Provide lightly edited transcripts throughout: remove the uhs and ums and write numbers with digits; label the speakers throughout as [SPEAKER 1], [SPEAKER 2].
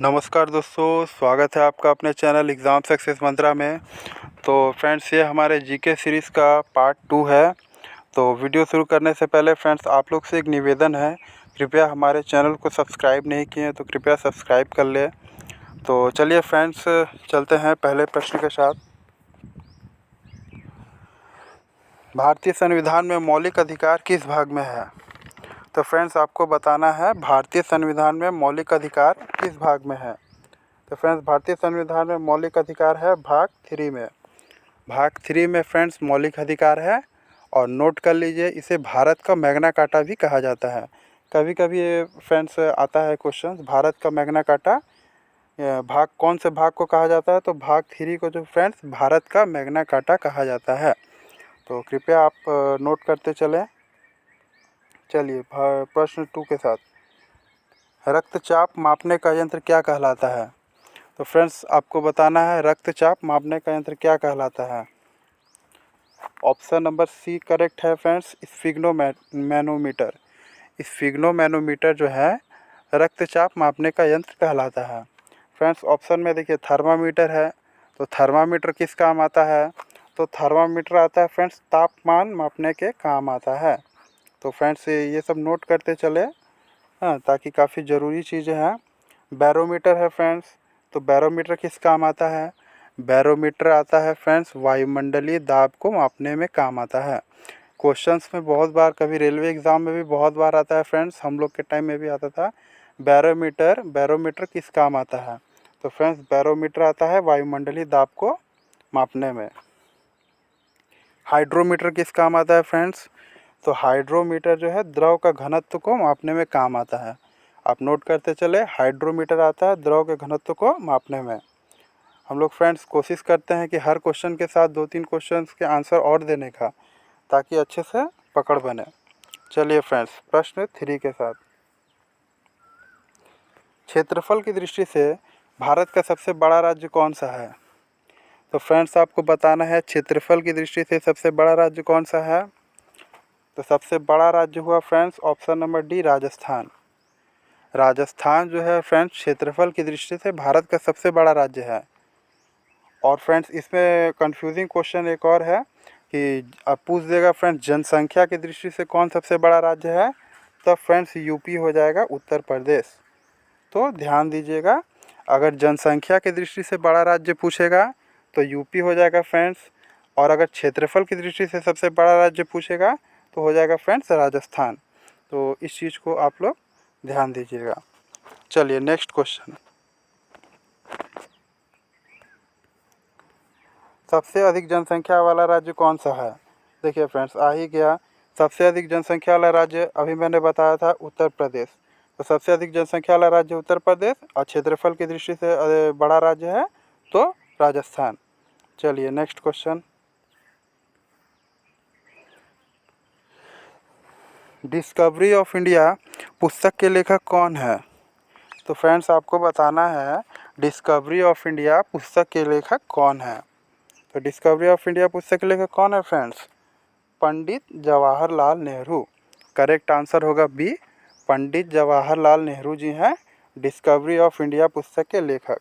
[SPEAKER 1] नमस्कार दोस्तों, स्वागत है आपका अपने चैनल एग्ज़ाम सक्सेस मंत्रा में। तो फ्रेंड्स, ये हमारे जीके सीरीज़ का पार्ट 2 है। तो वीडियो शुरू करने से पहले फ्रेंड्स, आप लोग से एक निवेदन है, कृपया हमारे चैनल को सब्सक्राइब नहीं किए हैं तो कृपया सब्सक्राइब कर लें। तो चलिए फ्रेंड्स, चलते हैं पहले प्रश्न के साथ। भारतीय संविधान में मौलिक अधिकार किस भाग में है? तो फ्रेंड्स, आपको बताना है भारतीय संविधान में मौलिक अधिकार किस भाग में है। तो फ्रेंड्स, भारतीय संविधान में मौलिक अधिकार है भाग 3 में। भाग 3 में फ्रेंड्स मौलिक अधिकार है, और नोट कर लीजिए, इसे भारत का मैग्ना कार्टा भी कहा जाता है। कभी कभी ये फ्रेंड्स आता है क्वेश्चन, भारत का मैग्ना कार्टा भाग कौन से भाग को कहा जाता है? तो भाग 3 को जो फ्रेंड्स भारत का मैग्ना कार्टा कहा जाता है। तो कृपया आप नोट करते चलें। चलिए प्रश्न 2 के साथ, रक्तचाप मापने का यंत्र क्या कहलाता है? तो फ्रेंड्स, आपको बताना है रक्तचाप मापने का यंत्र क्या कहलाता है। ऑप्शन नंबर सी करेक्ट है फ्रेंड्स, स्फिग्नोमैनोमीटर। स्फिग्नोमैनोमीटर जो है रक्तचाप मापने का यंत्र कहलाता है। फ्रेंड्स, ऑप्शन में देखिए थर्मामीटर है, तो थर्मामीटर किस काम आता है? तो थर्मामीटर आता है फ्रेंड्स तापमान मापने के काम आता है। तो फ्रेंड्स, ये सब नोट करते चले, हाँ, ताकि काफ़ी ज़रूरी चीज़ें हैं। बैरोमीटर है फ्रेंड्स, तो बैरोमीटर किस काम आता है? बैरोमीटर आता है फ्रेंड्स वायुमंडलीय दाब को मापने में काम आता है। क्वेश्चंस में बहुत बार, कभी रेलवे एग्ज़ाम में भी बहुत बार आता है फ्रेंड्स, हम लोग के टाइम में भी आता था। बैरोमीटर बैरोमीटर किस काम आता है? तो फ्रेंड्स, बैरोमीटर आता है वायुमंडलीय दाब को मापने में। हाइड्रोमीटर किस काम आता है फ्रेंड्स? तो हाइड्रोमीटर जो है द्रव का घनत्व को मापने में काम आता है। आप नोट करते चले, हाइड्रोमीटर आता है द्रव के घनत्व को मापने में। हम लोग फ्रेंड्स कोशिश करते हैं कि हर क्वेश्चन के साथ 2-3 क्वेश्चंस के आंसर और देने का, ताकि अच्छे से पकड़ बने। चलिए फ्रेंड्स, प्रश्न 3 के साथ, क्षेत्रफल की दृष्टि से भारत का सबसे बड़ा राज्य कौन सा है? तो फ्रेंड्स, आपको बताना है क्षेत्रफल की दृष्टि से सबसे बड़ा राज्य कौन सा है। तो सबसे बड़ा राज्य हुआ friends option number D, Rajasthan. Rajasthan जो है फ्रेंड्स क्षेत्रफल की दृष्टि से भारत का सबसे बड़ा राज्य है। और फ्रेंड्स, इसमें कंफ्यूजिंग क्वेश्चन एक और है कि अब पूछ देगा फ्रेंड्स जनसंख्या की दृष्टि से कौन सबसे बड़ा राज्य है? तब फ्रेंड्स यूपी हो जाएगा, उत्तर प्रदेश। तो ध्यान दीजिएगा, अगर जनसंख्या की दृष्टि से बड़ा राज्य पूछेगा तो यूपी हो जाएगा फ्रेंड्स, और अगर क्षेत्रफल की दृष्टि से सबसे बड़ा राज्य पूछेगा तो हो जाएगा फ्रेंड्स राजस्थान। तो इस चीज़ को आप लोग ध्यान दीजिएगा। चलिए नेक्स्ट क्वेश्चन, सबसे अधिक जनसंख्या वाला राज्य कौन सा है? देखिए फ्रेंड्स, आ ही गया, सबसे अधिक जनसंख्या वाला राज्य अभी मैंने बताया था उत्तर प्रदेश। तो सबसे अधिक जनसंख्या वाला राज्य उत्तर प्रदेश, और क्षेत्रफल की दृष्टि से बड़ा राज्य है तो राजस्थान। चलिए next question, discovery of India पुस्तक के लेखक कौन है? तो फ्रेंड्स, आपको बताना है डिस्कवरी ऑफ इंडिया पुस्तक के लेखक कौन है। तो डिस्कवरी ऑफ इंडिया पुस्तक के लेखक कौन है friends? Pandit Jawaharlal Nehru. Correct answer होगा बी, पंडित जवाहरलाल नेहरू जी हैं डिस्कवरी ऑफ इंडिया पुस्तक के लेखक।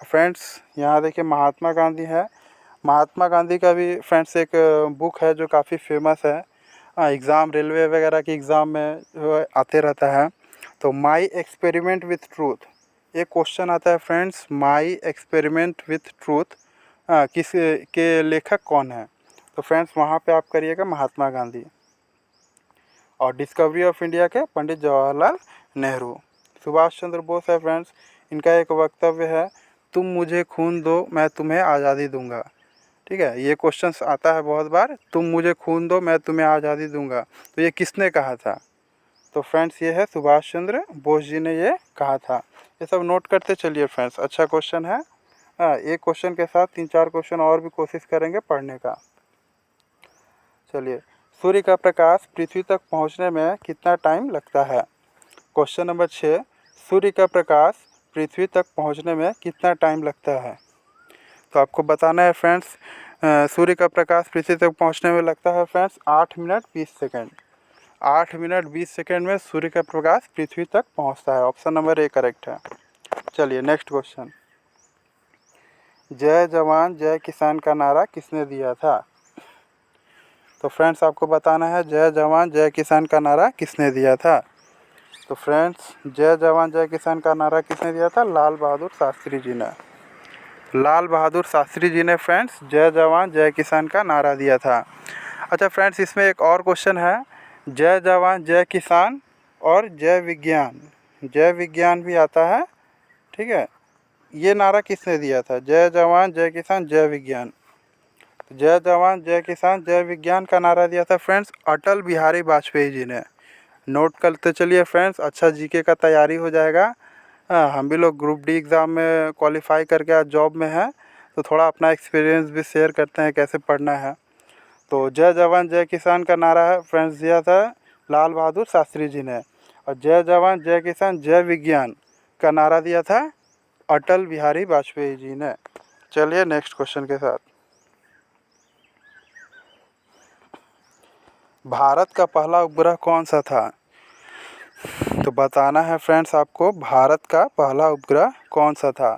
[SPEAKER 1] फ्रेंड्स, यहाँ देखिए महात्मा गांधी है। महात्मा गांधी का भी फ्रेंड्स एक बुक है जो काफ़ी फेमस है, एग्ज़ाम रेलवे वगैरह के एग्ज़ाम में जो आते रहता है। तो माई एक्सपेरिमेंट विथ ट्रूथ, एक क्वेश्चन आता है friends, my experiment with truth किस के लेखक कौन है? तो फ्रेंड्स, वहाँ पे आप करिएगा महात्मा गांधी, और डिस्कवरी ऑफ इंडिया के पंडित जवाहरलाल नेहरू। सुभाष चंद्र बोस है फ्रेंड्स, इनका एक वक्तव्य है, तुम मुझे खून दो मैं तुम्हें आज़ादी दूंगा। ठीक है, ये क्वेश्चंस आता है बहुत बार, तुम मुझे खून दो मैं तुम्हें आज़ादी दूंगा। तो ये किसने कहा था? तो फ्रेंड्स, ये है सुभाष चंद्र बोस जी ने ये कहा था। ये सब नोट करते चलिए फ्रेंड्स, अच्छा क्वेश्चन है। एक क्वेश्चन के साथ 3-4 क्वेश्चन और भी कोशिश करेंगे पढ़ने का। चलिए, सूर्य का प्रकाश पृथ्वी तक पहुंचने में कितना टाइम लगता है? क्वेश्चन नंबर 6, सूर्य का प्रकाश पृथ्वी तक पहुंचने में कितना टाइम लगता है? तो आपको बताना है फ्रेंड्स, सूर्य का प्रकाश पृथ्वी तक पहुंचने में लगता है friends 8 minute 20 second. 8 minute 20 second में सूर्य का प्रकाश पृथ्वी तक पहुंचता है। ऑप्शन नंबर ए करेक्ट है। चलिए नेक्स्ट क्वेश्चन, जय जवान जय किसान का नारा किसने दिया था? तो फ्रेंड्स आपको बताना है जय जवान जय किसान का नारा किसने दिया था। तो फ्रेंड्स जय जवान जय किसान का नारा किसने दिया था? लाल बहादुर शास्त्री जी ने। लाल बहादुर शास्त्री जी ने फ्रेंड्स जय जवान जय किसान का नारा दिया था। अच्छा फ्रेंड्स इसमें एक और क्वेश्चन है, जय जवान जय किसान और जय विज्ञान, जय विज्ञान भी आता है, ठीक है, ये नारा किसने दिया था? जय जवान जय किसान जय विज्ञान। जय जवान जय किसान जय विज्ञान का नारा दिया था फ्रेंड्स अटल बिहारी वाजपेयी जी ने। नोट करते चलिए फ्रेंड्स, अच्छा जीके का तैयारी हो जाएगा। हम भी लोग ग्रुप डी एग्ज़ाम में क्वालिफाई करके आज जॉब में हैं, तो थोड़ा अपना एक्सपीरियंस भी शेयर करते हैं कैसे पढ़ना है। तो जय जवान जय किसान का नारा है फ्रेंड्स दिया था लाल बहादुर शास्त्री जी ने, और जय जवान जय किसान जय विज्ञान का नारा दिया था अटल बिहारी वाजपेयी जी ने। चलिए नेक्स्ट क्वेश्चन के साथ, भारत का पहला उपग्रह कौन सा था? तो बताना है फ्रेंड्स आपको भारत का पहला उपग्रह कौन सा था।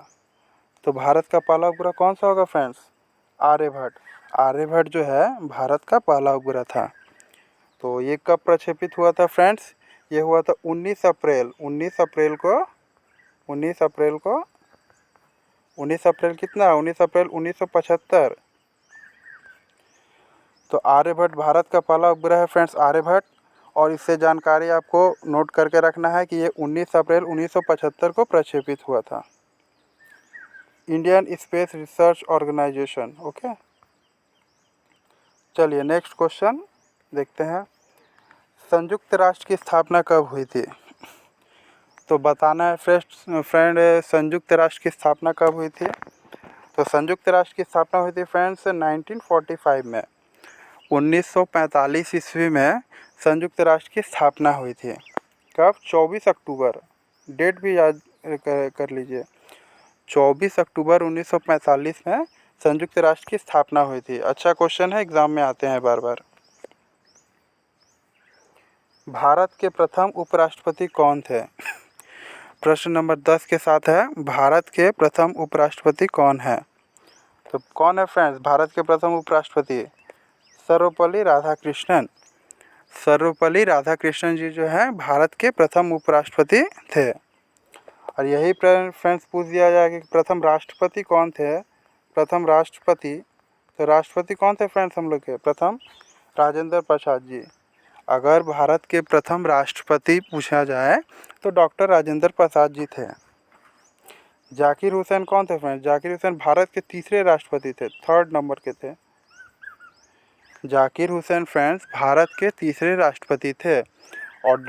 [SPEAKER 1] तो भारत का पहला उपग्रह कौन सा होगा फ्रेंड्स? आर्यभट्ट। आर्यभट्ट जो है भारत का पहला उपग्रह था। तो ये कब प्रक्षेपित हुआ था फ्रेंड्स? ये हुआ था 19 अप्रैल 19 अप्रैल को 19 अप्रैल को 19 अप्रैल कितना 19 अप्रैल 1975। तो आर्यभट्ट भारत का पहला उपग्रह है फ्रेंड्स आर्यभट्ट, और इससे जानकारी आपको नोट करके रखना है कि ये 19 अप्रैल 1975 को प्रक्षेपित हुआ था। Indian space research organisation. Okay, चलिए नेक्स्ट क्वेश्चन देखते हैं, संयुक्त राष्ट्र की स्थापना कब हुई थी? तो बताना है फ्रेंड संयुक्त राष्ट्र की स्थापना कब हुई थी? तो संयुक्त राष्ट्र की स्थापना हुई थी फ्रेंड्स 1945 में। 1945 ईस्वी में संयुक्त राष्ट्र की स्थापना हुई थी। कब? 24 अक्टूबर, डेट भी याद कर लीजिए, 24 अक्टूबर 1945 में संयुक्त राष्ट्र की स्थापना हुई थी। अच्छा क्वेश्चन है, एग्ज़ाम में आते हैं बार बार। भारत के प्रथम उपराष्ट्रपति कौन थे? प्रश्न नंबर 10 के साथ है, भारत के प्रथम उपराष्ट्रपति कौन है? तो कौन है फ्रेंड्स भारत के प्रथम उपराष्ट्रपति? सर्वपल्ली राधाकृष्णन। सर्वपल्ली राधाकृष्णन जी जो हैं भारत के प्रथम उपराष्ट्रपति थे। और यही फ्रेंड्स पूछ दिया जाए कि प्रथम राष्ट्रपति कौन थे? प्रथम राष्ट्रपति, तो राष्ट्रपति कौन थे फ्रेंड्स हम लोग के? प्रथम राजेंद्र प्रसाद जी। अगर भारत के प्रथम राष्ट्रपति पूछा जाए तो डॉक्टर राजेंद्र प्रसाद जी थे। जाकिर हुसैन कौन थे फ्रेंड्स? जाकिर हुसैन भारत के तीसरे राष्ट्रपति थे, 3rd नंबर के थे। जाकिर हुसैन फ्रेंड्स भारत के तीसरे राष्ट्रपति थे, और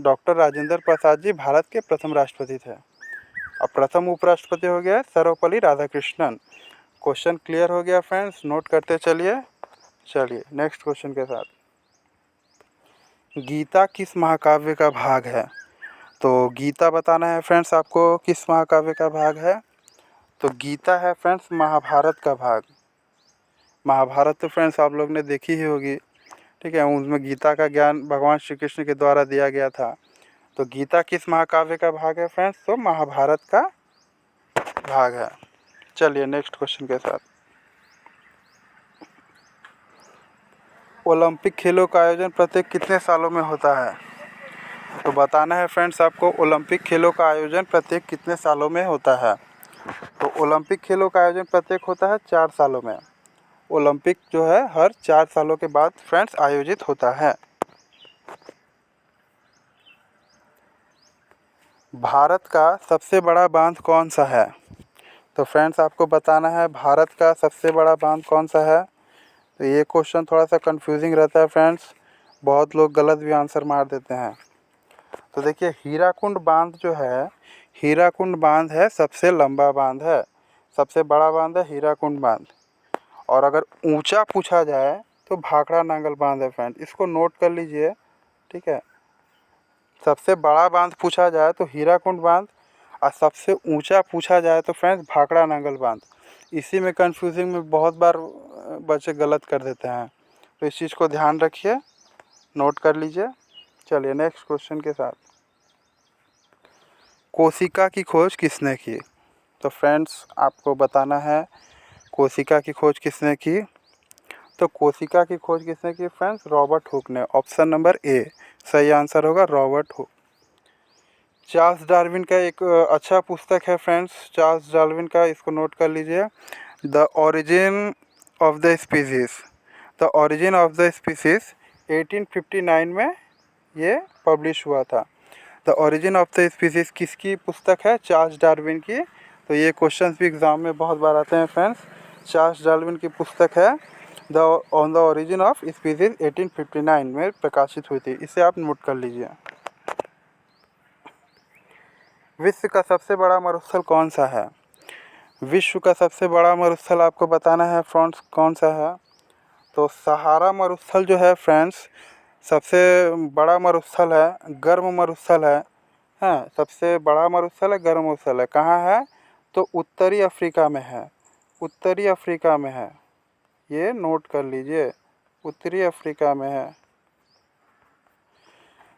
[SPEAKER 1] डॉक्टर राजेंद्र प्रसाद जी भारत के प्रथम राष्ट्रपति थे। अब प्रथम उपराष्ट्रपति हो गया सर्वपल्ली राधाकृष्णन। क्वेश्चन क्लियर हो गया फ्रेंड्स, नोट करते चलिए। चलिए नेक्स्ट क्वेश्चन के साथ, गीता किस महाकाव्य का भाग है? तो गीता बताना है फ्रेंड्स आपको किस महाकाव्य का भाग है। तो गीता है फ्रेंड्स महाभारत का भाग। महाभारत तो फ्रेंड्स आप लोग ने देखी ही होगी, ठीक है, उसमें गीता का ज्ञान भगवान श्री कृष्ण के द्वारा दिया गया था। तो गीता किस महाकाव्य का भाग है फ्रेंड्स? तो महाभारत का भाग है। चलिए नेक्स्ट क्वेश्चन के साथ, ओलंपिक खेलों का आयोजन प्रत्येक कितने सालों में होता है? तो बताना है फ्रेंड्स आपको ओलंपिक खेलों का आयोजन प्रत्येक कितने सालों में होता है। तो ओलंपिक खेलों का आयोजन प्रत्येक होता है 4 सालों में। ओलंपिक जो है हर 4 सालों के बाद फ्रेंड्स आयोजित होता है। भारत का सबसे बड़ा बांध कौन सा है? तो फ्रेंड्स आपको बताना है भारत का सबसे बड़ा बांध कौन सा है। तो ये क्वेश्चन थोड़ा सा कंफ्यूजिंग रहता है फ्रेंड्स, बहुत लोग गलत भी आंसर मार देते हैं। तो देखिए हीराकुंड बांध जो है, हीराकुंड बांध है सबसे लंबा बांध है, सबसे बड़ा बांध है हीराकुंड बांध। और अगर ऊंचा पूछा जाए तो भाखड़ा नांगल बांध है फ्रेंड, इसको नोट कर लीजिए, ठीक है। सबसे बड़ा बांध पूछा जाए तो हीराकुंड बांध, और सबसे ऊंचा पूछा जाए तो फ्रेंड्स भाखड़ा नांगल बांध। इसी में कंफ्यूजिंग में बहुत बार बच्चे गलत कर देते हैं, तो इस चीज़ को ध्यान रखिए, नोट कर लीजिए। चलिए नेक्स्ट क्वेश्चन के साथ, कोशिका की खोज किसने की? तो फ्रेंड्स आपको बताना है कोशिका की खोज किसने की। तो कोशिका की खोज किसने की फ्रेंड्स? रॉबर्ट हुक ने। ऑप्शन नंबर ए सही आंसर होगा, रॉबर्ट हुक। चार्ल्स डार्विन का एक अच्छा पुस्तक है फ्रेंड्स, चार्ल्स डार्विन का, इसको नोट कर लीजिए। The origin of the species, the origin of the species 1859 में ये पब्लिश हुआ था। The origin of the species किसकी पुस्तक है? चार्ल्स डार्विन की। तो ये क्वेश्चंस भी एग्जाम में बहुत बार आते हैं फ्रेंड्स। चार्ल्स डार्विन की पुस्तक है the on the origin of species 1859 में प्रकाशित हुई थी। इसे आप नोट कर लीजिए। विश्व का सबसे बड़ा मरुस्थल कौन सा है? विश्व का सबसे बड़ा मरुस्थल आपको बताना है फ्रेंड्स कौन सा है। तो सहारा मरुस्थल जो है फ्रेंड्स सबसे बड़ा मरुस्थल है, गर्म मरुस्थल है। हाँ, सबसे बड़ा मरुस्थल है, गर्म मरुस्थल है। कहाँ है? तो उत्तरी अफ्रीका में है, उत्तरी अफ्रीका में है। ये नोट कर लीजिए, उत्तरी अफ्रीका में है।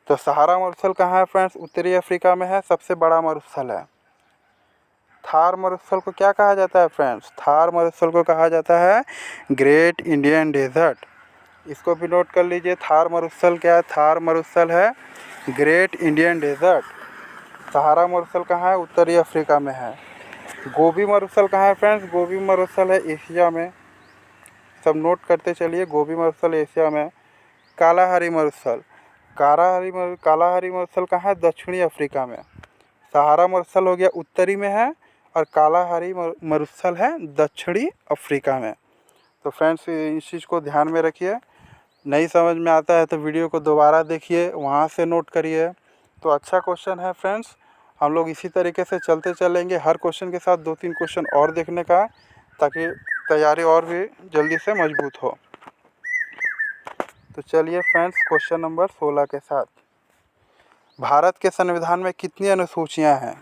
[SPEAKER 1] तो सहारा मरुस्थल कहाँ है फ्रेंड्स? उत्तरी अफ्रीका में है, सबसे बड़ा मरुस्थल है। थार मरुस्थल को क्या कहा जाता है फ्रेंड्स? थार मरुस्थल को कहा जाता है ग्रेट इंडियन डेजर्ट। इसको भी नोट कर लीजिए। थार मरुस्थल क्या है? थार मरुस्थल है ग्रेट इंडियन डेजर्ट। सहारा मरुस्थल कहाँ है? उत्तरी अफ्रीका में है। गोबी मरुस्थल कहाँ है फ्रेंड्स? गोबी मरुस्थल है एशिया में। सब नोट करते चलिए, गोबी मरुस्थल एशिया में। कालाहारी मरुस्थल, कालाहारी मरुस्थल कहाँ है? दक्षिणी अफ्रीका में। सहारा मरुस्थल हो गया उत्तरी में है और कालाहारी मरुस्थल है दक्षिणी अफ्रीका में। तो फ्रेंड्स इस चीज़ को ध्यान में रखिए। नहीं समझ में आता है तो वीडियो को दोबारा देखिए, वहाँ से नोट करिए। तो अच्छा क्वेश्चन है फ्रेंड्स। हम लोग इसी तरीके से चलते चलेंगे, हर क्वेश्चन के साथ 2-3 क्वेश्चन और देखने का, ताकि तैयारी और भी जल्दी से मजबूत हो। तो चलिए फ्रेंड्स क्वेश्चन नंबर 16 के साथ। भारत के संविधान में कितनी अनुसूचियां हैं?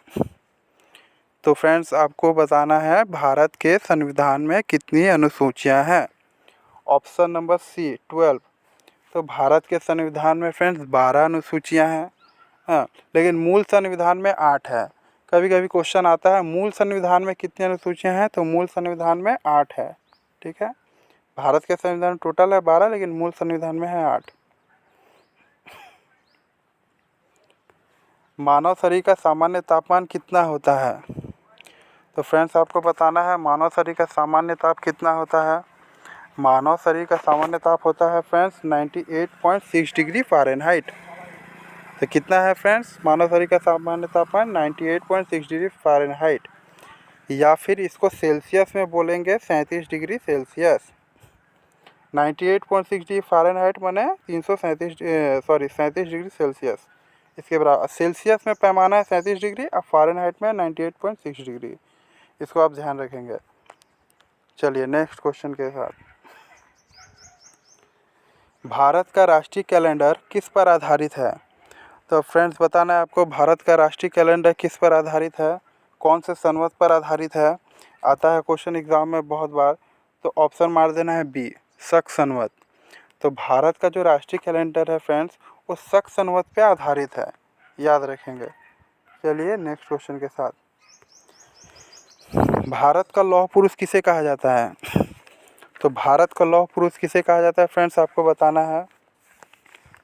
[SPEAKER 1] तो फ्रेंड्स आपको बताना है भारत के संविधान में कितनी अनुसूचियां हैं। Option number C 12। तो भारत के संविधान में फ्रेंड्स 12 अनुसूचियां हैं। हाँ, लेकिन मूल संविधान में 8 है। कभी कभी क्वेश्चन आता है मूल संविधान में कितनी अनुसूचियां हैं? तो मूल संविधान में 8 है। ठीक है, भारत के संविधान टोटल है 12, लेकिन मूल संविधान में है 8। मानव शरीर का सामान्य तापमान कितना होता है? तो फ्रेंड्स आपको बताना है मानव शरीर का सामान्य ताप कितना होता है। मानव शरीर का सामान्य ताप होता है फ्रेंड्स 98.6 डिग्री फ़ारेनहाइट। तो कितना है फ्रेंड्स मानव शरीर का सामान्य तापमान? 98.6 डिग्री फ़ारेनहाइट, या फिर इसको सेल्सियस में बोलेंगे 37 डिग्री सेल्सियस। 98.6 डिग्री फ़ारेनहाइट माने 37 डिग्री सेल्सियस। इसके बराबर सेल्सियस में पैमाना है 37 डिग्री, और फ़ारेनहाइट में 98.6 डिग्री। इसको आप ध्यान रखेंगे। चलिए नेक्स्ट क्वेश्चन के साथ। भारत का राष्ट्रीय कैलेंडर किस पर आधारित है? तो फ्रेंड्स बताना है आपको भारत का राष्ट्रीय कैलेंडर किस पर आधारित है, कौन से संवत पर आधारित है। आता है क्वेश्चन एग्जाम में बहुत बार। तो ऑप्शन मार देना है बी, शक संवत। तो भारत का जो राष्ट्रीय कैलेंडर है फ्रेंड्स वो शक संवत पे आधारित है, याद रखेंगे। चलिए नेक्स्ट क्वेश्चन के साथ। भारत का लौह पुरुष किसे कहा जाता है? तो भारत का लौह पुरुष किसे कहा जाता है फ्रेंड्स आपको बताना है।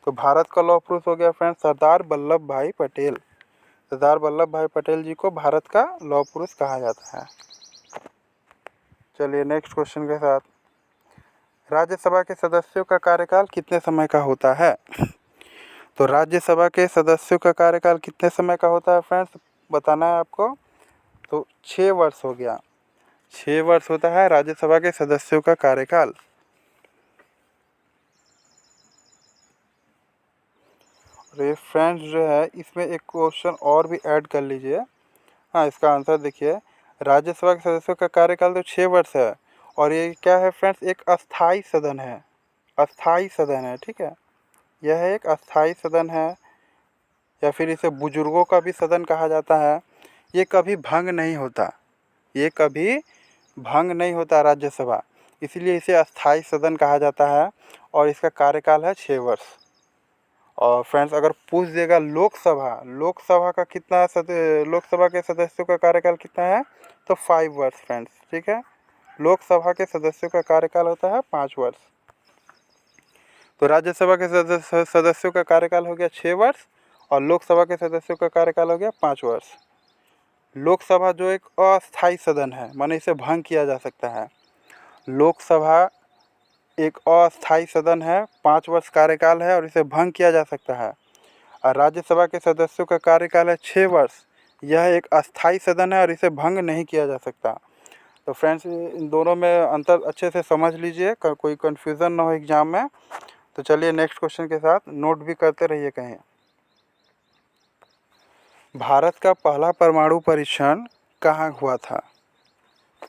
[SPEAKER 1] तो भारत का लौह पुरुष हो गया फ्रेंड्स सरदार वल्लभ भाई पटेल। सरदार वल्लभ भाई पटेल जी को भारत का लौह पुरुष कहा जाता है। चलिए नेक्स्ट क्वेश्चन के साथ। राज्यसभा के सदस्यों का कार्यकाल कितने समय का होता है? तो राज्यसभा के सदस्यों का कार्यकाल कितने समय का होता है फ्रेंड्स बताना है आपको। तो 6 वर्ष हो गया, 6 वर्ष होता है राज्यसभा के सदस्यों का कार्यकाल। और फ्रेंड्स जो है इसमें एक क्वेश्चन और भी ऐड कर लीजिए। हाँ, इसका आंसर देखिए, राज्यसभा के सदस्यों का कार्यकाल तो 6 वर्ष है, और ये क्या है फ्रेंड्स एक अस्थाई सदन है, अस्थाई सदन है। ठीक है, यह एक अस्थाई सदन है, या फिर इसे बुजुर्गों का भी सदन कहा जाता है। ये कभी भंग नहीं होता, ये कभी भंग नहीं होता राज्यसभा, इसलिए इसे अस्थाई सदन कहा जाता है, और इसका कार्यकाल है 6 वर्ष। और फ्रेंड्स अगर पूछ देगा लोकसभा का कितना लोकसभा के सदस्यों का कार्यकाल कितना है, तो 5 वर्ष फ्रेंड्स। ठीक है, लोकसभा के सदस्यों का कार्यकाल होता है 5 वर्ष। तो राज्यसभा के सदस्यों का कार्यकाल हो गया 6 वर्ष और लोकसभा के सदस्यों का कार्यकाल हो गया 5 वर्ष। लोकसभा जो एक अस्थायी सदन है, माने इसे भंग किया जा सकता है। लोकसभा एक अस्थायी सदन है, 5 वर्ष कार्यकाल है और इसे भंग किया जा सकता है। और राज्यसभा के सदस्यों का कार्यकाल है 6 वर्ष, यह एक अस्थायी सदन है और इसे भंग नहीं किया जा सकता। तो फ्रेंड्स इन दोनों में अंतर अच्छे से समझ लीजिए, कोई कन्फ्यूज़न ना हो एग्ज़ाम में। तो चलिए नेक्स्ट क्वेश्चन के साथ नोट भी करते रहिए कहीं। भारत का पहला परमाणु परीक्षण कहाँ हुआ था?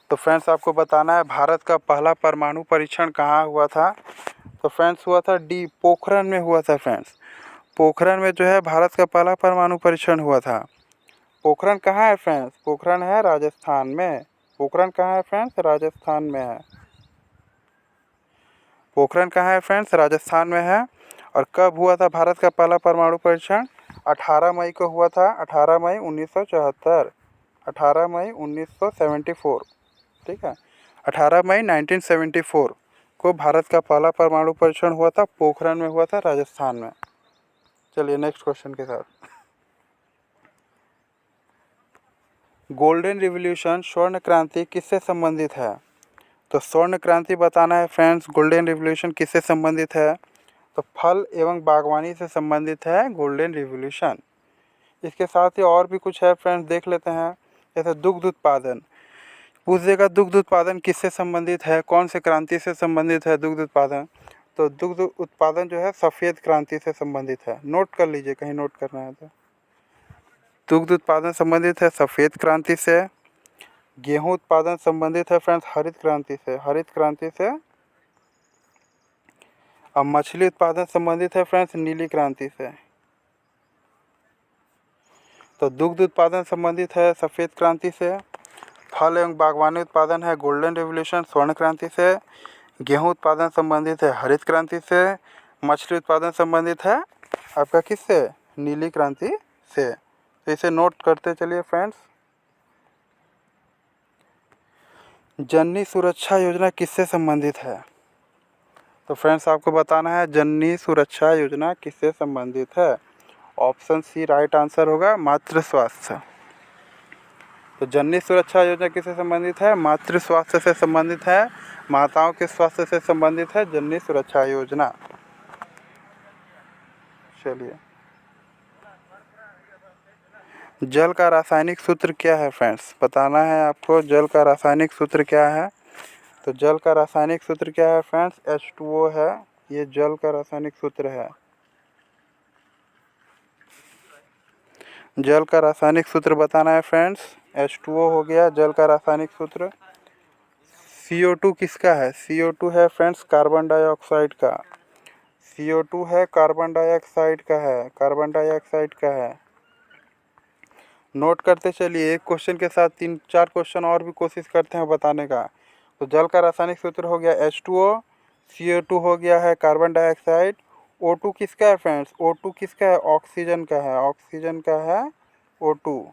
[SPEAKER 1] तो फ्रेंड्स आपको बताना है भारत का पहला परमाणु परीक्षण कहाँ हुआ था। तो फ्रेंड्स हुआ था डी, पोखरण में हुआ था फ्रेंड्स। पोखरण में जो है भारत का पहला परमाणु परीक्षण हुआ था। पोखरण कहाँ है फ्रेंड्स? पोखरण है राजस्थान में। पोखरण कहाँ है फ्रेंड्स? राजस्थान में है। पोखरण कहाँ है फ्रेंड्स? राजस्थान में है। और कब हुआ था भारत का पहला परमाणु परीक्षण? 18 मई को हुआ था, 18 मई 1974, 18 मई 1974। ठीक है, 18 मई 1974 को भारत का पहला परमाणु परीक्षण हुआ था, पोखरण में हुआ था, राजस्थान में। चलिए नेक्स्ट क्वेश्चन के साथ। गोल्डन रिवॉल्यूशन, स्वर्ण क्रांति किससे संबंधित है? तो स्वर्ण क्रांति बताना है फ्रेंड्स। गोल्डन रिवॉल्यूशन किससे संबंधित है? तो फल एवं बागवानी से संबंधित है गोल्डन रिवॉल्यूशन। इसके साथ ही और भी कुछ है फ्रेंड्स, देख लेते हैं। जैसे दुग्ध उत्पादन पूछ देगा, दुग्ध उत्पादन किससे संबंधित है, कौन से क्रांति से संबंधित है दुग्ध उत्पादन? तो दुग्ध उत्पादन जो है सफ़ेद क्रांति से संबंधित है। नोट कर लीजिए, कहीं नोट करना है तो। दुग्ध उत्पादन संबंधित है सफ़ेद क्रांति से। गेहूं उत्पादन संबंधित है फ्रेंड्स हरित क्रांति से, हरित क्रांति से। अब मछली उत्पादन संबंधित है फ्रेंड्स नीली क्रांति से। तो दुग्ध उत्पादन संबंधित है सफ़ेद क्रांति से। फल एवं बागवानी उत्पादन है गोल्डन रिवॉल्यूशन, स्वर्ण क्रांति से। गेहूं उत्पादन संबंधित है हरित क्रांति से। मछली उत्पादन संबंधित है आपका किससे? नीली क्रांति से। तो इसे नोट करते चलिए फ्रेंड्स। जननी सुरक्षा योजना किससे संबंधित है? तो फ्रेंड्स आपको बताना है जननी सुरक्षा योजना किससे संबंधित है। ऑप्शन सी राइट आंसर होगा, मातृ स्वास्थ्य। तो जननी सुरक्षा योजना किससे संबंधित है? मातृ स्वास्थ्य से संबंधित है, माताओं के स्वास्थ्य से संबंधित है जननी सुरक्षा योजना। चलिए, जल का रासायनिक सूत्र क्या है फ्रेंड्स? बताना है आपको जल का रासायनिक सूत्र क्या है। तो जल का रासायनिक सूत्र क्या है फ्रेंड्स? H2O है, ये जल का रासायनिक सूत्र है। जल का रासायनिक सूत्र बताना है फ्रेंड्स। H2O हो गया जल का रासायनिक सूत्र। CO2 किसका है? CO2 है फ्रेंड्स कार्बन डाइऑक्साइड का। CO2 है कार्बन डाइऑक्साइड का है, कार्बन डाइऑक्साइड का है। नोट करते चलिए, एक क्वेश्चन के साथ 3-4 क्वेश्चन और भी कोशिश करते हैं बताने का। तो जल का रासायनिक सूत्र हो गया H2O, CO2 हो गया है कार्बन डाइऑक्साइड। O2 किसका है फ्रेंड्स? O2 किसका है? ऑक्सीजन का है, ऑक्सीजन का है O2।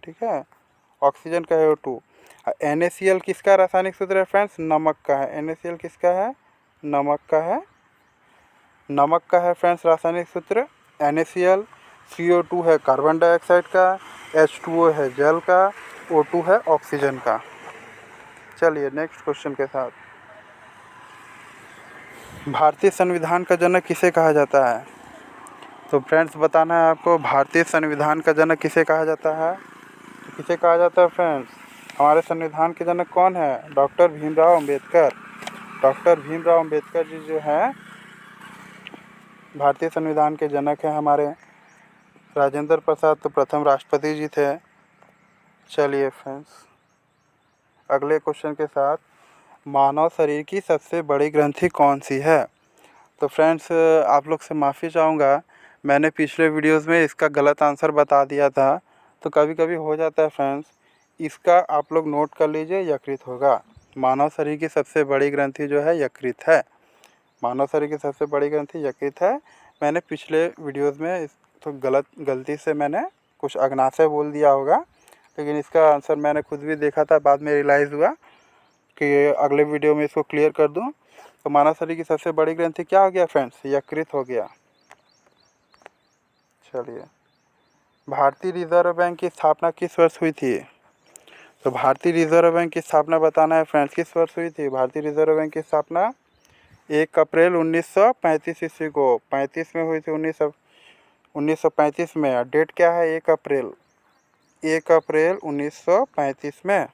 [SPEAKER 1] ठीक है, ऑक्सीजन का है O2। NaCl किसका रासायनिक सूत्र है फ्रेंड्स? नमक का है। NaCl किसका है? नमक का है, नमक का है फ्रेंड्स रासायनिक सूत्र NaCl। CO2 है कार्बन डाइऑक्साइड का, H2O है जल का, O2 है ऑक्सीजन का। चलिए नेक्स्ट क्वेश्चन के साथ। भारतीय संविधान का जनक किसे कहा जाता है? तो फ्रेंड्स बताना है आपको भारतीय संविधान का जनक किसे कहा जाता है। तो किसे कहा जाता है फ्रेंड्स? हमारे संविधान के जनक कौन है? डॉक्टर भीमराव अंबेडकर। डॉक्टर भीमराव अंबेडकर जी जो हैं भारतीय संविधान के जनक हैं हमारे। राजेंद्र प्रसाद तो प्रथम राष्ट्रपति जी थे। चलिए फ्रेंड्स अगले क्वेश्चन के साथ, मानव शरीर की सबसे बड़ी ग्रंथि कौन सी है? तो फ्रेंड्स आप लोग से माफ़ी चाहूँगा, मैंने पिछले वीडियोस में इसका गलत आंसर बता दिया था। तो कभी कभी हो जाता है फ्रेंड्स, इसका आप लोग नोट कर लीजिए, यकृत होगा। मानव शरीर की सबसे बड़ी ग्रंथि जो है यकृत है। मानव शरीर की सबसे बड़ी ग्रंथि यकृत है। मैंने पिछले वीडियोज़ में तो गलती से मैंने कुछ अग्नाशय बोल दिया होगा, लेकिन इसका आंसर मैंने खुद भी देखा था, बाद में रियलाइज़ हुआ कि अगले वीडियो में इसको क्लियर कर दूं। तो मानव शरीर की सबसे बड़ी ग्रंथि क्या हो गया फ्रेंड्स? यकृत हो गया। चलिए, भारतीय रिजर्व बैंक की स्थापना किस वर्ष हुई थी? तो भारतीय रिजर्व बैंक की स्थापना बताना है फ्रेंड्स, किस वर्ष हुई थी भारतीय रिजर्व बैंक की स्थापना? 1 अप्रैल 1935 ईस्वी को, 35 में हुई थी, 1935 में। डेट क्या है? 1 अप्रैल, 1 अप्रैल 1935 में।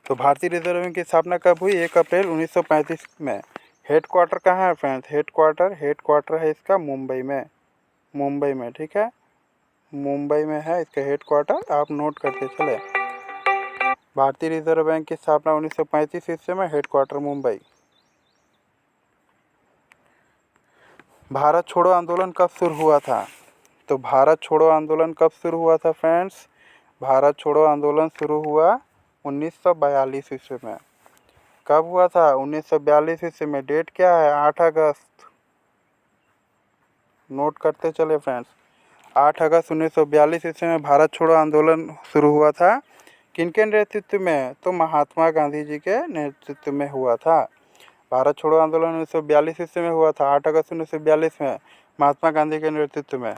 [SPEAKER 1] तो भारतीय रिजर्व बैंक की स्थापना कब हुई? 1 अप्रैल 1935 में। हेड क्वार्टर कहाँ है फ्रेंड्स? हेड क्वार्टर है इसका मुंबई में, मुंबई में, ठीक है, मुंबई में है इसका हेड क्वार्टर, आप नोट करते चले। भारतीय रिजर्व बैंक की स्थापना 1935 ईस्वी में, हेड क्वार्टर मुंबई। भारत छोड़ो आंदोलन कब शुरू हुआ था? तो भारत छोड़ो आंदोलन कब शुरू हुआ था फ्रेंड्स? भारत छोड़ो आंदोलन शुरू हुआ 1942 ईस्वी में। कब हुआ था? 1942 ईस्वी में। डेट क्या है? 8 अगस्त, नोट करते चले फ्रेंड्स। 8 अगस्त 1942 ईस्वी में भारत छोड़ो आंदोलन शुरू हुआ था। किनके नेतृत्व में? तो महात्मा गांधी जी के नेतृत्व में हुआ था। भारत छोड़ो आंदोलन 1942 ईस्वी में हुआ था, 8 अगस्त 1942 में, महात्मा गांधी के नेतृत्व में।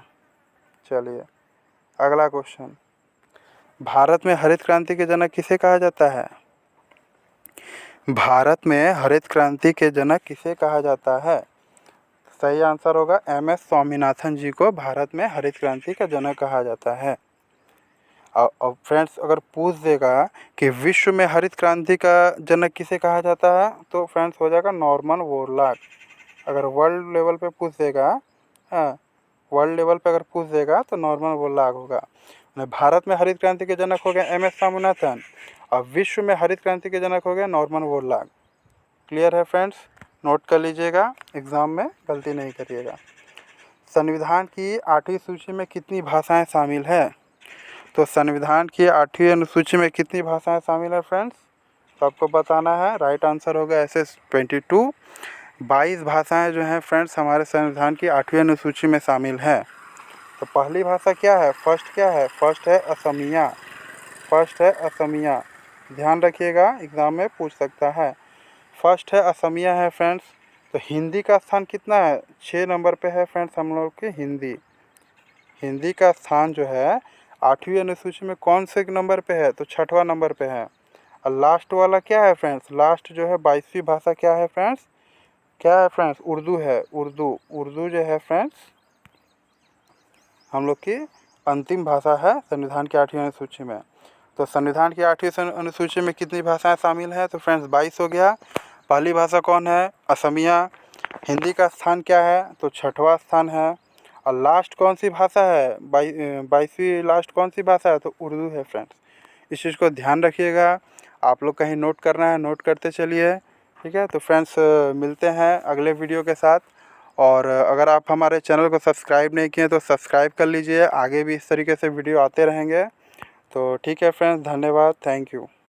[SPEAKER 1] चलिए, अगला क्वेश्चन, भारत में हरित क्रांति के जनक किसे कहा जाता है? भारत में हरित क्रांति के जनक किसे कहा जाता है? सही आंसर होगा MS स्वामीनाथन जी को भारत में हरित क्रांति का जनक कहा जाता है। अब फ्रेंड्स अगर पूछ देगा कि विश्व में हरित क्रांति का जनक किसे कहा जाता है, तो फ्रेंड्स हो जाएगा नॉर्मन बोरलॉग। अगर वर्ल्ड लेवल पे पूछ देगा, हाँ, वर्ल्ड लेवल पे अगर पूछ देगा तो नॉर्मन बोरलॉग होगा। भारत में हरित क्रांति के जनक हो गए MS स्वामीनाथन, और विश्व में हरित क्रांति के जनक हो गए नॉर्मन बोरलॉग। क्लियर है फ्रेंड्स? नोट कर लीजिएगा, एग्ज़ाम में गलती नहीं करिएगा। संविधान की 8वीं सूची में कितनी भाषाएं शामिल हैं? तो संविधान की 8वीं अनुसूची में कितनी भाषाएं शामिल है फ्रेंड्स? तो आपको बताना है। राइट आंसर होगा SS 22। 22 भाषाएं जो हैं फ्रेंड्स हमारे संविधान की 8वीं अनुसूची में शामिल हैं। तो पहली भाषा क्या है? फर्स्ट क्या है? फर्स्ट है असमिया, फर्स्ट है असमिया। ध्यान रखिएगा, एग्ज़ाम में पूछ सकता है। फर्स्ट है असमिया है फ्रेंड्स। तो हिंदी का स्थान कितना है? 6 नंबर पे है फ्रेंड्स हम लोग की हिंदी। हिंदी का स्थान जो है 8वीं अनुसूची में कौन से नंबर पे है? तो 6वां नंबर पे है। और लास्ट वाला क्या है फ्रेंड्स? लास्ट जो है 22वीं भाषा क्या है फ्रेंड्स? क्या है फ्रेंड्स? उर्दू है। उर्दू जो है फ्रेंड्स हम लोग की अंतिम भाषा है संविधान की 8वीं अनुसूची में। तो संविधान की 8वीं अनुसूची में कितनी भाषाएं शामिल हैं? तो फ्रेंड्स 22 हो गया। पहली भाषा कौन है? असमिया। हिंदी का स्थान क्या है? तो 6वां स्थान है। और लास्ट कौन सी भाषा है? 22वीं लास्ट कौन सी भाषा है? तो उर्दू है फ्रेंड्स। इस चीज़ को ध्यान रखिएगा। आप लोग कहीं नोट करना है, नोट करते चलिए, ठीक है। तो फ्रेंड्स मिलते हैं अगले वीडियो के साथ। और अगर आप हमारे चैनल को सब्सक्राइब नहीं किए तो सब्सक्राइब कर लीजिए, आगे भी इस तरीके से वीडियो आते रहेंगे। तो ठीक है फ्रेंड्स, धन्यवाद, थैंक यू।